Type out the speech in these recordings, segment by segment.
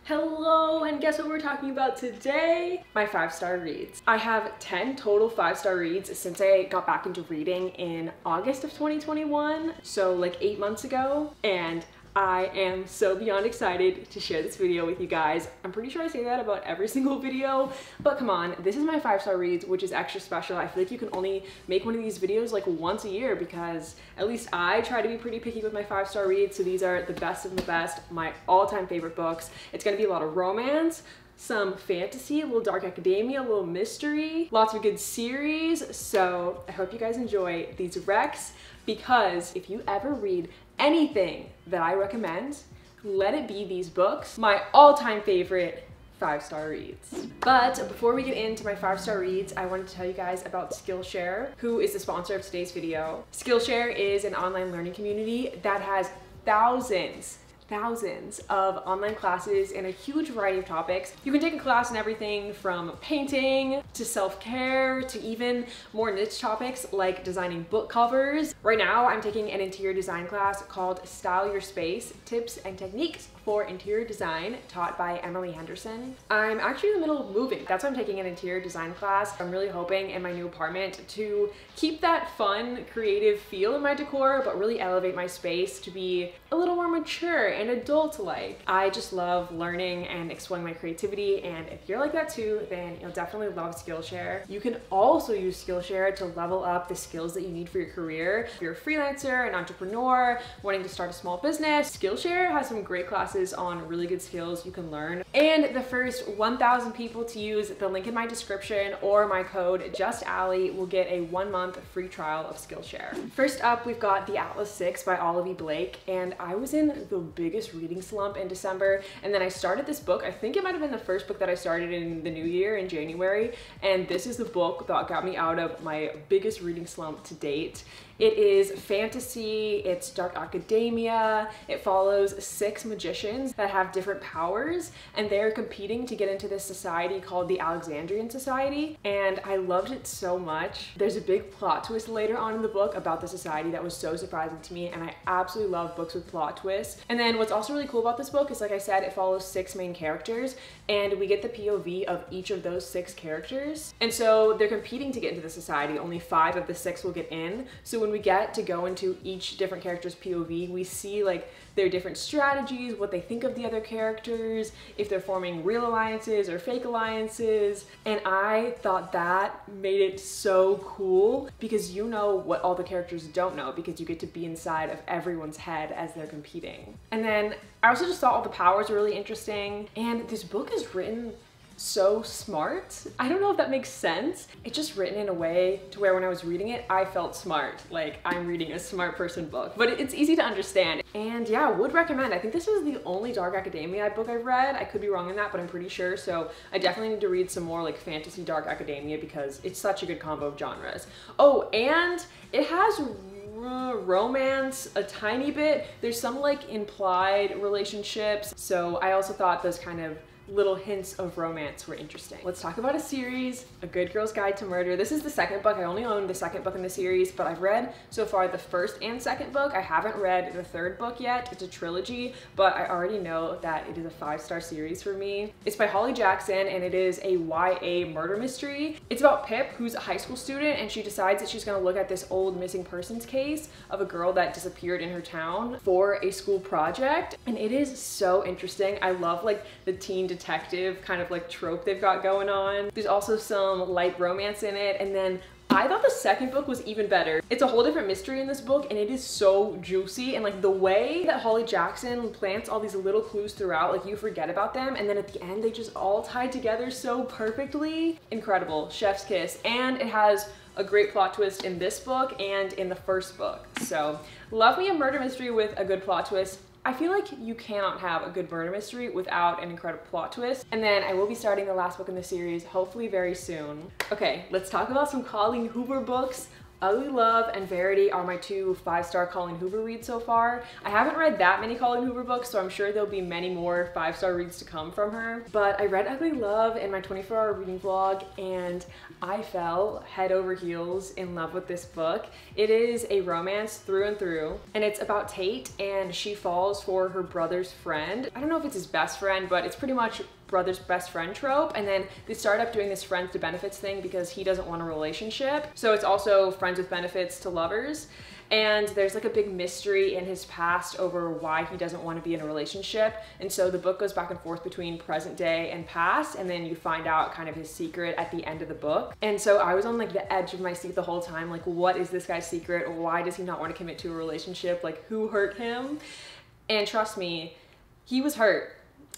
Hello, and guess what we're talking about today? My 5-star reads. I have 10 total 5-star reads since I got back into reading in August of 2021, so like 8 months ago, and I am so beyond excited to share this video with you guys. I'm pretty sure I say that about every single video, but come on, this is my 5-star reads, which is extra special. I feel like you can only make one of these videos like once a year because at least I try to be pretty picky with my 5-star reads. So these are the best of the best, my all-time favorite books. It's gonna be a lot of romance, some fantasy, a little dark academia, a little mystery, lots of good series. So I hope you guys enjoy these recs, because if you ever read anything that I recommend, let it be these books, my all-time favorite 5-star reads. But before we get into my 5-star reads, I wanted to tell you guys about Skillshare, who is the sponsor of today's video. Skillshare is an online learning community that has thousands of online classes in a huge variety of topics. You can take a class in everything from painting to self-care to even more niche topics like designing book covers. Right now, I'm taking an interior design class called Style Your Space: Tips and Techniques for Interior Design, taught by Emily Henderson. I'm actually in the middle of moving. That's why I'm taking an interior design class. I'm really hoping in my new apartment to keep that fun, creative feel in my decor, but really elevate my space to be a little more mature and adult-like. I just love learning and exploring my creativity, and if you're like that too, then you'll definitely love Skillshare. You can also use Skillshare to level up the skills that you need for your career. If you're a freelancer, an entrepreneur, wanting to start a small business, Skillshare has some great classes on really good skills you can learn. And the first 1,000 people to use the link in my description or my code JustAli will get a 1-month free trial of Skillshare. First up, we've got The Atlas 6 by Olivia Blake, and I was in the biggest reading slump in December, and then I started this book. I think it might have been the first book that I started in the new year in January, and this is the book that got me out of my biggest reading slump to date. It is fantasy, it's dark academia, it follows 6 magicians that have different powers, and they're competing to get into this society called the Alexandrian Society, and I loved it so much. There's a big plot twist later on in the book about the society that was so surprising to me, and I absolutely love books with plot twists. And then what's also really cool about this book is, like I said, it follows 6 main characters, and we get the POV of each of those 6 characters. And so they're competing to get into the society. Only 5 of the 6 will get in. So when we get to go into each different character's POV, we see like their different strategies, what they think of the other characters, if they're forming real alliances or fake alliances. And I thought that made it so cool, because you know what all the characters don't know, because you get to be inside of everyone's head as they're competing. And then I also just thought all the powers were really interesting, and this book is written so smart. I don't know if that makes sense. It's just written in a way to where when I was reading it, I felt smart. Like I'm reading a smart person book, but it's easy to understand. And yeah, would recommend. I think this is the only dark academia book I've read. I could be wrong in that, but I'm pretty sure. So I definitely need to read some more like fantasy dark academia because it's such a good combo of genres. Oh, and it has romance a tiny bit. There's some like implied relationships. So I also thought those kind of little hints of romance were interesting. Let's talk about a series, A Good Girl's Guide to Murder. This is the second book. I only own the second book in the series, but I've read so far the first and second book. I haven't read the third book yet. It's a trilogy, but I already know that it is a 5-star series for me. It's by Holly Jackson, and it is a YA murder mystery. It's about Pip, who's a high school student, and she decides that she's gonna look at this old missing persons case of a girl that disappeared in her town for a school project. And it is so interesting. I love like the teen detective kind of like trope they've got going on. There's also some light romance in it, and then I thought the second book was even better. It's a whole different mystery in this book, and it is so juicy, and like the way that Holly Jackson plants all these little clues throughout, like you forget about them, and then at the end they just all tie together so perfectly. Incredible, chef's kiss. And it has a great plot twist in this book and in the first book. So love me a murder mystery with a good plot twist. I feel like you cannot have a good murder mystery without an incredible plot twist. And then I will be starting the last book in the series, hopefully very soon. Okay, let's talk about some Colleen Hoover books. Ugly Love and Verity are my two 5-star Colleen Hoover reads so far. I haven't read that many Colleen Hoover books, so I'm sure there'll be many more 5-star reads to come from her. But I read Ugly Love in my 24-hour reading vlog, and I fell head over heels in love with this book. It is a romance through and through, and it's about Tate, and she falls for her brother's friend. I don't know if it's his best friend, but it's pretty much brother's best friend trope, and then they start up doing this friends to benefits thing because he doesn't want a relationship. So it's also friends with benefits to lovers. And there's like a big mystery in his past over why he doesn't want to be in a relationship. And so the book goes back and forth between present day and past, and then you find out kind of his secret at the end of the book. And so I was on like the edge of my seat the whole time. Like, what is this guy's secret? Why does he not want to commit to a relationship? Like, who hurt him? And trust me, he was hurt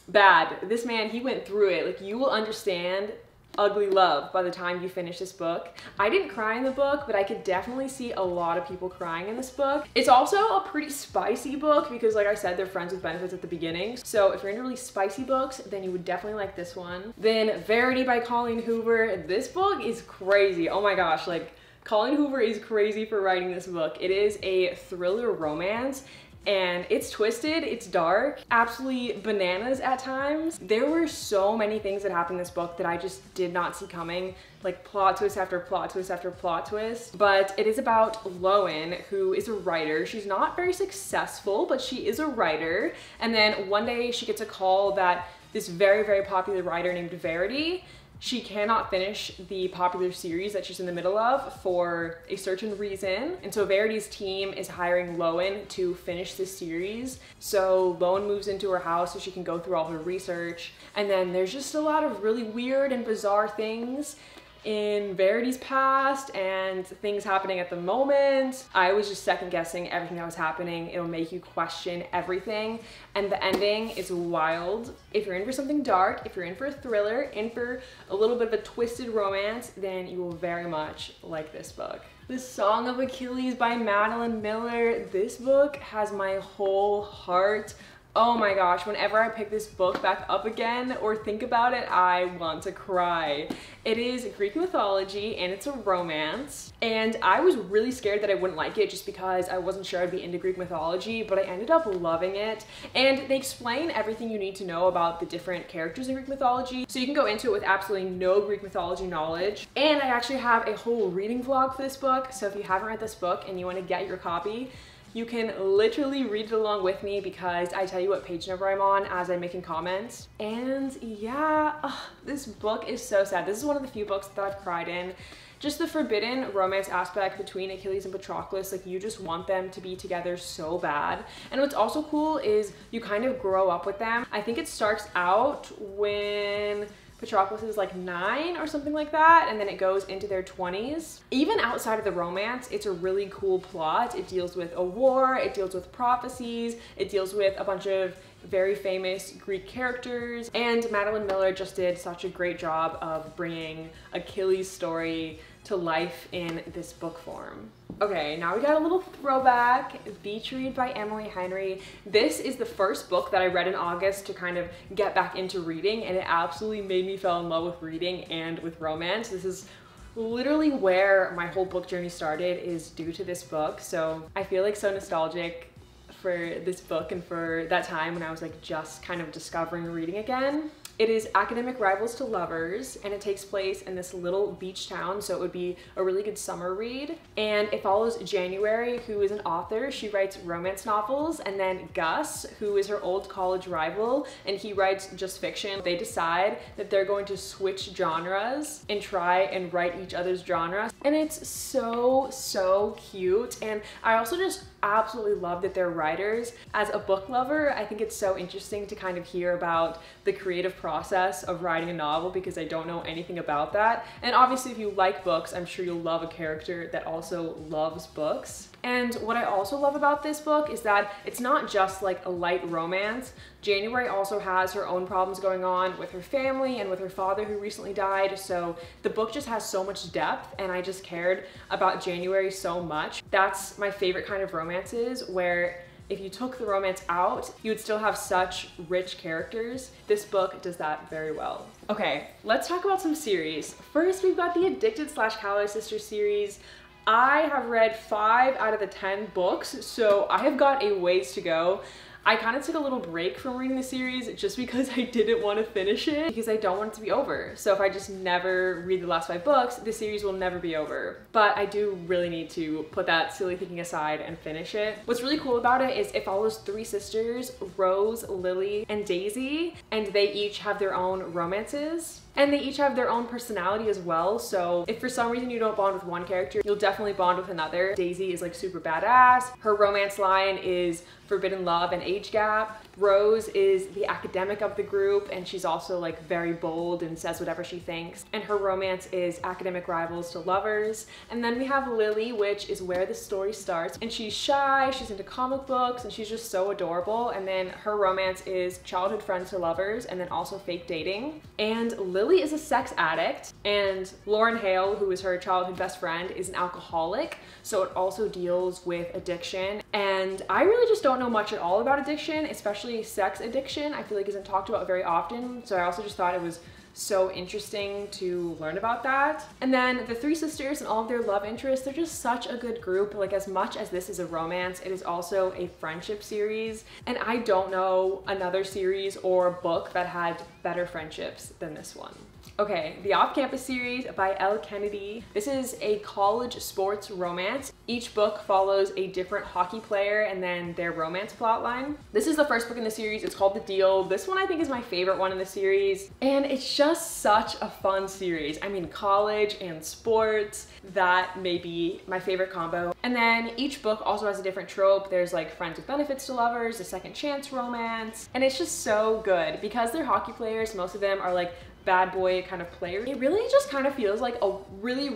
bad. This man, he went through it. Like, you will understand Ugly Love by the time you finish this book. I didn't cry in the book, but I could definitely see a lot of people crying in this book. It's also a pretty spicy book because, like I said, they're friends with benefits at the beginning. So if you're into really spicy books, then you would definitely like this one. Then Verity by Colleen Hoover. This book is crazy. Oh my gosh, like, Colleen Hoover is crazy for writing this book. It is a thriller romance, and it's twisted, it's dark, absolutely bananas at times. There were so many things that happened in this book that I just did not see coming, like plot twist after plot twist after plot twist. But it is about Lowen, who is a writer. She's not very successful, but she is a writer. And then one day she gets a call that this very, very popular writer named Verity, she cannot finish the popular series that she's in the middle of for a certain reason. And so Verity's team is hiring Lowen to finish this series. So Lowen moves into her house so she can go through all her research. And then there's just a lot of really weird and bizarre things in Verity's past and things happening at the moment. I was just second guessing everything that was happening. It'll make you question everything. And the ending is wild. If you're in for something dark, if you're in for a thriller, in for a little bit of a twisted romance, then you will very much like this book. The Song of Achilles by Madeline Miller. This book has my whole heart. Oh my gosh, whenever I pick this book back up again or think about it, I want to cry. It is Greek mythology and it's a romance. And I was really scared that I wouldn't like it just because I wasn't sure I'd be into Greek mythology, but I ended up loving it. And they explain everything you need to know about the different characters in Greek mythology. So you can go into it with absolutely no Greek mythology knowledge. And I actually have a whole reading vlog for this book. So if you haven't read this book and you want to get your copy, you can literally read it along with me because I tell you what page number I'm on as I'm making comments. And yeah, this book is so sad. This is one of the few books that I've cried in. Just the forbidden romance aspect between Achilles and Patroclus, like, you just want them to be together so bad. And what's also cool is you kind of grow up with them. I think it starts out when Patroclus is like 9 or something like that, and then it goes into their 20s. Even outside of the romance, it's a really cool plot. It deals with a war, it deals with prophecies, it deals with a bunch of very famous Greek characters, and Madeline Miller just did such a great job of bringing Achilles' story to life in this book form. Okay, now we got a little throwback. Beach Read by Emily Henry. This is the first book that I read in August to kind of get back into reading, and it absolutely made me fall in love with reading and with romance. This is literally where my whole book journey started, is due to this book. So I feel like so nostalgic for this book and for that time when I was like just kind of discovering reading again. It is academic rivals to lovers, and it takes place in this little beach town, so it would be a really good summer read. And it follows January, who is an author. She writes romance novels, and then Gus, who is her old college rival, and he writes just fiction. They decide that they're going to switch genres and try and write each other's genres. And it's so, so cute. And I also just absolutely love that they're writers. As a book lover, I think it's so interesting to kind of hear about the creative process of writing a novel because I don't know anything about that. And obviously if you like books, I'm sure you'll love a character that also loves books. And what I also love about this book is that it's not just like a light romance. January also has her own problems going on with her family and with her father who recently died. So the book just has so much depth, and I just cared about January so much. That's my favorite kind of romances, where if you took the romance out, you would still have such rich characters. This book does that very well. Okay, let's talk about some series. First, we've got the Addicted / Calloway Sisters series. I have read 5 out of the 10 books, so I have got a ways to go. I kind of took a little break from reading the series just because I didn't want to finish it because I don't want it to be over. So if I just never read the last 5 books, the series will never be over. But I do really need to put that silly thinking aside and finish it. What's really cool about it is it follows 3 sisters, Rose, Lily, and Daisy, and they each have their own romances. And they each have their own personality as well. So if for some reason you don't bond with one character, you'll definitely bond with another. Daisy is like super badass. Her romance line is forbidden love and age gap. Rose is the academic of the group, and she's also like very bold and says whatever she thinks. And her romance is academic rivals to lovers. And then we have Lily, which is where the story starts. And she's shy, she's into comic books, and she's just so adorable. And then her romance is childhood friends to lovers, and then also fake dating. And Lily is a sex addict, and Lauren Hale, who is her childhood best friend, is an alcoholic. So it also deals with addiction. And I really just don't know much at all about addiction, especially sex addiction. I feel like isn't talked about very often. So I also just thought it was so interesting to learn about that. And then the 3 sisters and all of their love interests, they're just such a good group. Like, as much as this is a romance, it is also a friendship series. And I don't know another series or book that had better friendships than this one. Okay, the Off-Campus series by L. Kennedy. This is a college sports romance. Each book follows a different hockey player and then their romance plotline. This is the first book in the series. It's called The Deal. This one I think is my favorite one in the series. And it's just such a fun series. I mean, college and sports, that may be my favorite combo. And then each book also has a different trope. There's like friends with benefits to lovers, a second chance romance. And it's just so good. Because they're hockey players, most of them are like bad boy kind of player. It really just kind of feels like a really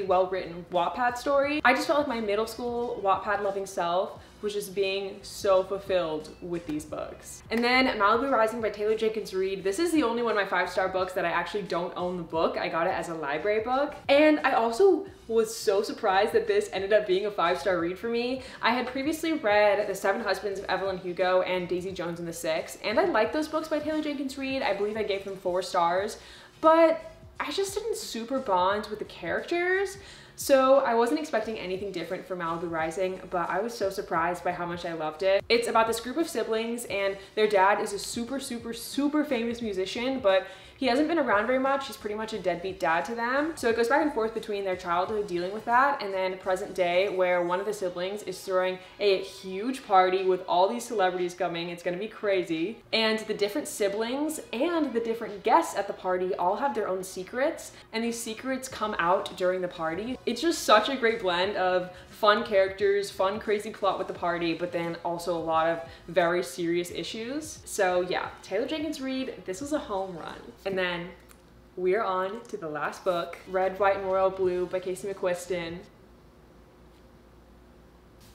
well written Wattpad story. I just felt like my middle school Wattpad loving self was just being so fulfilled with these books. And then Malibu Rising by Taylor Jenkins Reid. This is the only one of my 5-star books that I actually don't own the book. I got it as a library book. And I also was so surprised that this ended up being a 5-star read for me. I had previously read The 7 Husbands of Evelyn Hugo and Daisy Jones and the Six, and I liked those books by Taylor Jenkins Reid. I believe I gave them 4 stars, but I just didn't super bond with the characters. So I wasn't expecting anything different from Malibu Rising, but I was so surprised by how much I loved it. It's about this group of siblings, and their dad is a super famous musician, but he hasn't been around very much. He's pretty much a deadbeat dad to them. So it goes back and forth between their childhood dealing with that and then present day, where one of the siblings is throwing a huge party with all these celebrities coming. It's gonna be crazy. And the different siblings and the different guests at the party all have their own secrets, and these secrets come out during the party. It's just such a great blend of fun characters, fun crazy plot with the party, but then also a lot of very serious issues. So yeah, Taylor Jenkins Reid, this was a home run. And then we're on to the last book, Red, White, and Royal Blue by Casey McQuiston.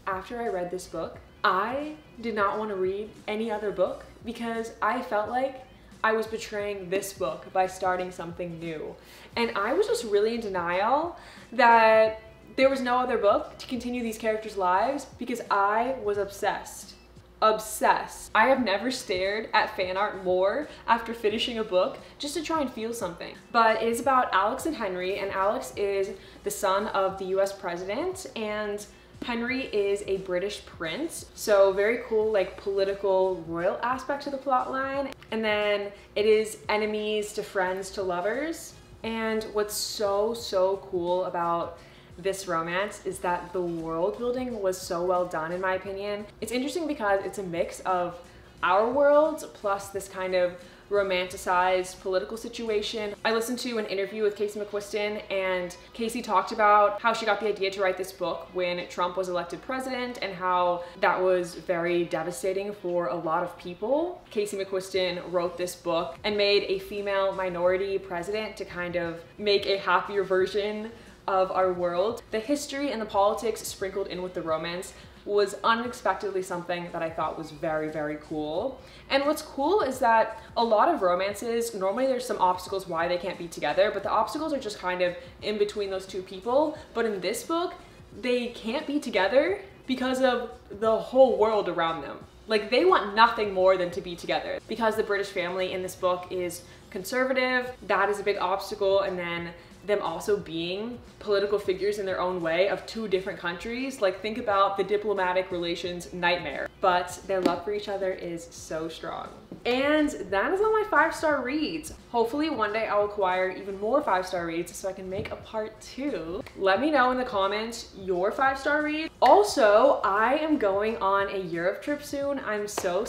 After I read this book, I did not want to read any other book because I felt like I was betraying this book by starting something new. And I was just really in denial that there was no other book to continue these characters' lives because I was obsessed. Obsessed. I have never stared at fan art more after finishing a book just to try and feel something. But it is about Alex and Henry, and Alex is the son of the US president, and Henry is a British prince. So very cool, like political royal aspect to the plot line. And then it is enemies to friends to lovers. And what's so cool about this romance is that the world building was so well done, in my opinion. It's interesting because it's a mix of our worlds plus this kind of romanticized political situation. I listened to an interview with Casey McQuiston, and Casey talked about how she got the idea to write this book when Trump was elected president and how that was very devastating for a lot of people. Casey McQuiston wrote this book and made a female minority president to kind of make a happier version of our world. The history and the politics sprinkled in with the romance was unexpectedly something that I thought was very cool. And what's cool is that a lot of romances, normally there's some obstacles why they can't be together, but the obstacles are just kind of in between those two people. But in this book, they can't be together because of the whole world around them. Like, they want nothing more than to be together. Because the British family in this book is conservative, that is a big obstacle, and then them also being political figures in their own way of two different countries. Like, think about the diplomatic relations nightmare, but their love for each other is so strong. And that is all my 5-star reads. Hopefully one day I'll acquire even more 5-star reads so I can make a part 2. Let me know in the comments your 5-star reads. Also, I am going on a Europe trip soon. I'm so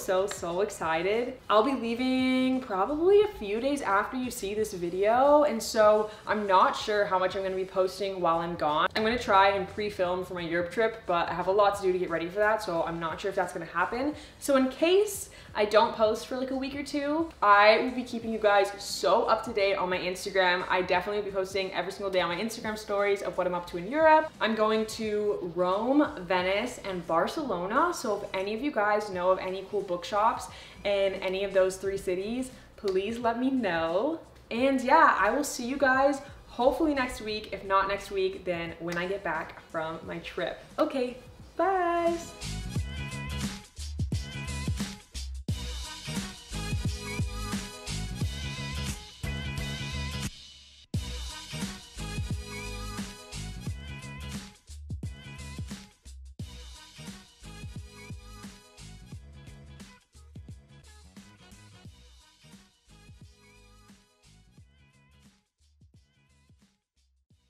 excited. I'll be leaving probably a few days after you see this video, and so I'm not sure how much I'm going to be posting while I'm gone. I'm going to try and pre-film for my Europe trip, but I have a lot to do to get ready for that, so I'm not sure if that's going to happen. So in case I don't post for like a week or two, I will be keeping you guys so up to date on my Instagram. I definitely will be posting every single day on my Instagram stories of what I'm up to in Europe. I'm going to Rome, Venice, and Barcelona. So if any of you guys know of any cool bookshops in any of those 3 cities, please let me know. And yeah, I will see you guys hopefully next week. If not next week, then when I get back from my trip. Okay, bye.